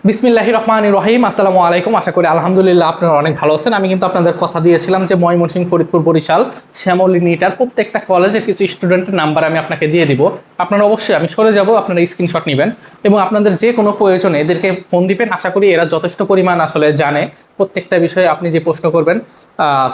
বিসমিল্লাহির রহমানির রহিম। আসসালামু আলাইকুম। আশা করি আলহামদুলিল্লাহ আপনারা অনেক ভালো আছেন। আমি কিন্তু আপনাদের কথা দিয়েছিলাম যে ময়মনসিংহ, ফরিদপুর, বরিশাল, শ্যামলী, নিটার প্রত্যেকটা কলেজের কিছু স্টুডেন্টের নাম্বার আমি আপনাকে দিয়ে দিব। আপনারা অবশ্যই, আমি সরে যাব, আপনারা স্ক্রিনশট নেবেন এবং আপনাদের যে কোনো প্রয়োজনে এদেরকে ফোন দিবেন। আশা করি এরা যথেষ্ট পরিমাণ আসলে জানে প্রত্যেকটা বিষয়ে। আপনি যে প্রশ্ন করবেন,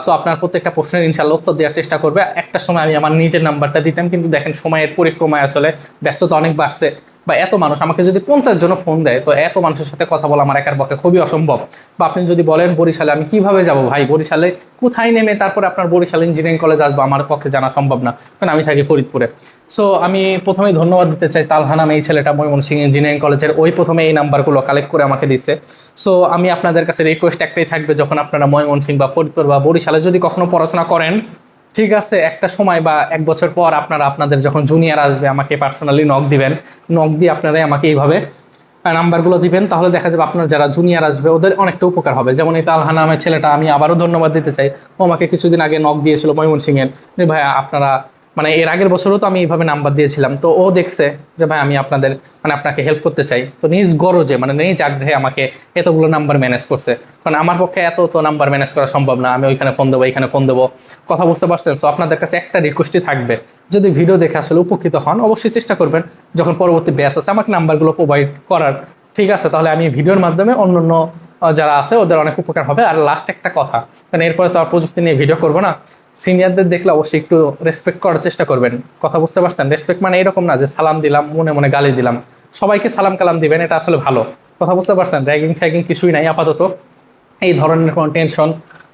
সো আপনার প্রত্যেকটা প্রশ্নের ইনশাআল্লাহ উত্তর দেওয়ার চেষ্টা করবে। একটা সময় আমি আমার নিজের নাম্বারটা দিতাম, কিন্তু দেখেন সময়ের পরিক্রমায় আসলে ব্যস্ততা অনেক বাড়ছে, বা এত মানুষ আমাকে যদি 50 জন ফোন দেয়, তো এত মানুষের সাথে কথা বলা আমার একার পক্ষে খুবই অসম্ভব। বা আপনি যদি বলেন বরিশালে আমি কিভাবে যাব, ভাই বরিশালে কোথায় নেমে তারপরে আপনার বরিশাল ইঞ্জিনিয়ারিং কলেজ আসবো, আমার পক্ষে জানা সম্ভব না, কারণ আমি থাকি ফরিদপুরে। সো আমি প্রথমেই ধন্যবাদ দিতে চাই তালহা নামে এই ছেলেটা ময়মনসিংহ ইঞ্জিনিয়ারিং কলেজের, ওই প্রথমে এই নাম্বারগুলো কালেক্ট করে আমাকে দিচ্ছে। সো আমি আপনাদের কাছে রিকোয়েস্ট একটাই থাকবে, যখন আপনারা ময়মনসিংহ বা ফরিদপুর বা বরিশালে যদি কখনো পড়াশোনা করেন, ঠিক আছে, একটা সময় বা 1 বছর পর আপনারা আপনাদের যখন জুনিয়র আসবে আমাকে পার্সোনালি নক দিবেন। নক দিয়ে আপনারাই আমাকে এইভাবে নাম্বারগুলো দিবেন, তাহলে দেখা যাবে আপনার যারা জুনিয়র আসবে ওদের অনেকটা উপকার হবে। যেমন এই তালহা নামের ছেলেটা, আমি আবারও ধন্যবাদ দিতে চাই। ও আমাকে কিছুদিন আগে নক দিয়েছিল ময়মনসিংহের, যে ভাইয়া আপনারা, মানে এর আগের বছরও তো আমি এইভাবে নাম্বার দিয়েছিলাম, তো ও দেখছে যে ভাই আমি আপনাদের, মানে আপনাকে হেল্প করতে চাই, তো নিজ গরজে, মানে নিজ আগ্রহে আমাকে এতগুলো নাম্বার ম্যানেজ করছে। কারণ আমার পক্ষে এত তো নাম্বার ম্যানেজ করা সম্ভব না, আমি ওইখানে ফোন দেবো, এইখানে ফোন দেবো, কথা বুঝতে পারছেন? সো আপনাদের কাছে একটা রিকোয়েস্টই থাকবে, যদি ভিডিও দেখে আসলে উপকৃত হন, অবশ্যই চেষ্টা করবেন যখন পরবর্তী ব্যাচ আছে আমাকে নাম্বারগুলো প্রোভাইড করার, ঠিক আছে? তাহলে আমি ভিডিওর মাধ্যমে অন্যান্য যারা আছে ওদের অনেক উপকার হবে। আর লাস্ট একটা কথা, কারণ এরপরে তো আর প্রযুক্তি নিয়ে ভিডিও করবো না, সিনিয়রদের দেখলে অবশ্যই একটু রেসপেক্ট করার চেষ্টা করবেন। কথা বুঝতে পারছেন? রেসপেক্ট মানে এরকম না যে সালাম দিলাম মনে মনে গালি দিলাম, সবাইকে সালাম কালাম দিবেন, এটা আসলে ভালো। কথা বুঝতে পারছেন? র্যাগিং ফ্যাগিং কিছুই নাই আপাতত। এই ধরনের কোনো টেনশন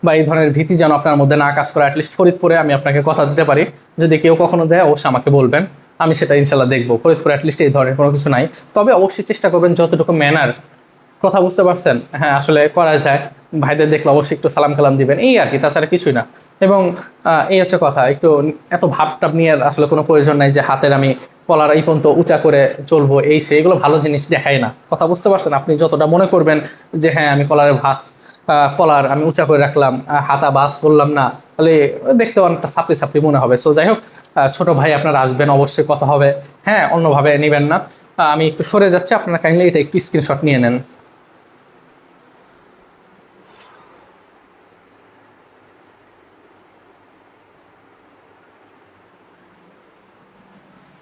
বা এই ধরনের ভীতি যেন আপনার মধ্যে না কাজ করে। অ্যাটলিস্ট ফরিদপুরে আমি আপনাকে কথা দিতে পারি, যদি কেউ কখনো দেয় অবশ্যই আমাকে বলবেন, আমি সেটা ইনশাল্লাহ দেখবো। ফরিদপুরে অ্যাটলিস্ট এই ধরনের কোনো কিছু নাই, তবে অবশ্যই চেষ্টা করবেন যতটুকু ম্যানার, কথা বুঝতে পারছেন, হ্যাঁ আসলে করা যায়। ভাইদের দেখলে অবশ্যই একটু সালাম কালাম দিবেন, এই আর কি, তাছাড়া কিছুই না। এবং এই হচ্ছে কথা, একটু এত ভাবটাপ নিয়ে আসলে কোনো প্রয়োজন নাই যে হাতের আমি কলার এই পর্যন্ত উঁচা করে চলবো, এই সেইগুলো ভালো জিনিস দেখায় না। কথা বুঝতে পারছেন? আপনি যতটা মনে করবেন যে হ্যাঁ আমি কলারের কলার আমি উঁচা করে রাখলাম, হাতা বাস করলাম না, তাহলে দেখতে অনেকটা সাপড়ি সাপড়ি মনে হবে। সো যাই হোক, ছোট ভাই আপনারা আসবেন, অবশ্যই কথা হবে, হ্যাঁ অন্যভাবে নেবেন না। আমি একটু সরে যাচ্ছি, আপনারা কাইন্ডলি এটা একটু স্ক্রিনশট নিয়ে নেন।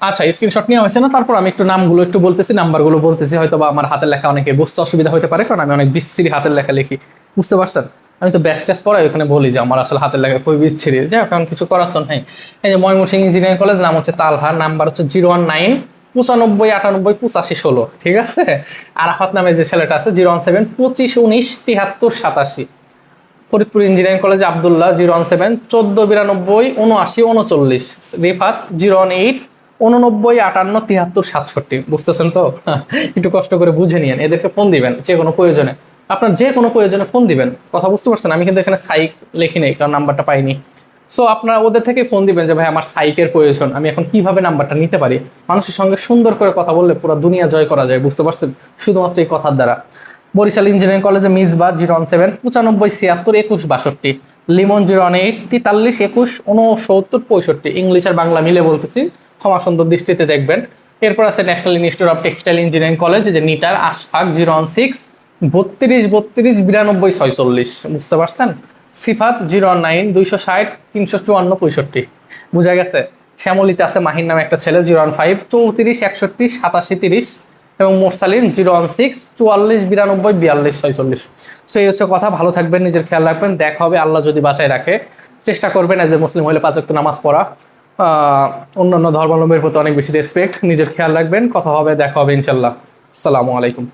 আচ্ছা, স্ক্রিনশট নেওয়া হয়েছে না? তারপর আমি একটু নামগুলো একটু বলতেছি, নাম্বারগুলো বলতেছি। হয়তো বা আমার হাতের লেখা অনেকে বুঝতে অসুবিধা হতে পারে, কারণ আমি অনেক বিচ্ছিরি হাতের লেখা লিখি, বুঝতে পারছেন? আমি তো ব্যাচ ট্যাচ পড়াই, ওখানে বলি যে আমার আসলে হাতের লেখা খুবই বিচ্ছিরি, যাই হোক, কিছু করার তো নেই। এই যে ময়মনসিংহ ইঞ্জিনিয়ারিং কলেজ, নাম হচ্ছে তালহা, নাম্বার হচ্ছে 019 95 98 85 16, ঠিক আছে? আরাফাত নামে যে ছেলেটা আছে 017 25 19 73 87। Faridpur engineering college Abdullah 017 14 92 79 39। রিফাত 018 89 58 73 67। বুঝতেছেন তো? একটু কষ্ট করে বুঝে নিয়েন, এদেরকে ফোন দিবেন যে কোনো প্রয়োজনে, আপনার যে কোনো প্রয়োজনে ফোন দিবেন। কথা বুঝতে পারছেন? আমি কিন্তু এখানে সাইক লিখি নেই, কারণ নাম্বারটা পাইনি। সো আপনারা ওদের থেকে ফোন দিবেন যে ভাই আমার সাইকের প্রয়োজন, আমি এখন কিভাবে নাম্বারটা নিতে পারি। মানুষের সঙ্গে সুন্দর করে কথা বললে পুরো দুনিয়া জয় করা যায়, বুঝতে পারছেন? শুধুমাত্র এই কথার দ্বারা। বরিশাল ইঞ্জিনিয়ারিং কলেজে মিসবা 017 95 76 21 62। লিমন 018 43 21 69 65। ইংলিশ আর বাংলা মিলে বলতেছি, ক্ষমা সুন্দর দৃষ্টিতে দেখবেন। এরপর আছে national institute of textile engineering college, যে নিটার, আশফাক 016 32 32 92 46। বুঝতে পারছেন? সিফাত 019 260 354 65। বুঝা গেছে? শ্যামলিতে আছে মাহিন নামে একটা ছেলে 015 34 61 87 30। এবং মোরসালিন 016 44 92 42 46। সো এই হচ্ছে কথা। ভালো থাকবেন, নিজের খেয়াল রাখবেন, দেখা হবে আল্লাহ যদি বাঁচায় রাখে। চেষ্টা করবেন এজ এ মুসলিম হলে 5 ওয়াক্ত নামাজ পড়া, অন্যান্য ধর্মাবলম্বীর প্রতি অনেক বেশি রেসপেক্ট, নিজের খেয়াল রাখবেন। কথা হবে, দেখা হবে ইনশাল্লাহ। আসসালামু আলাইকুম।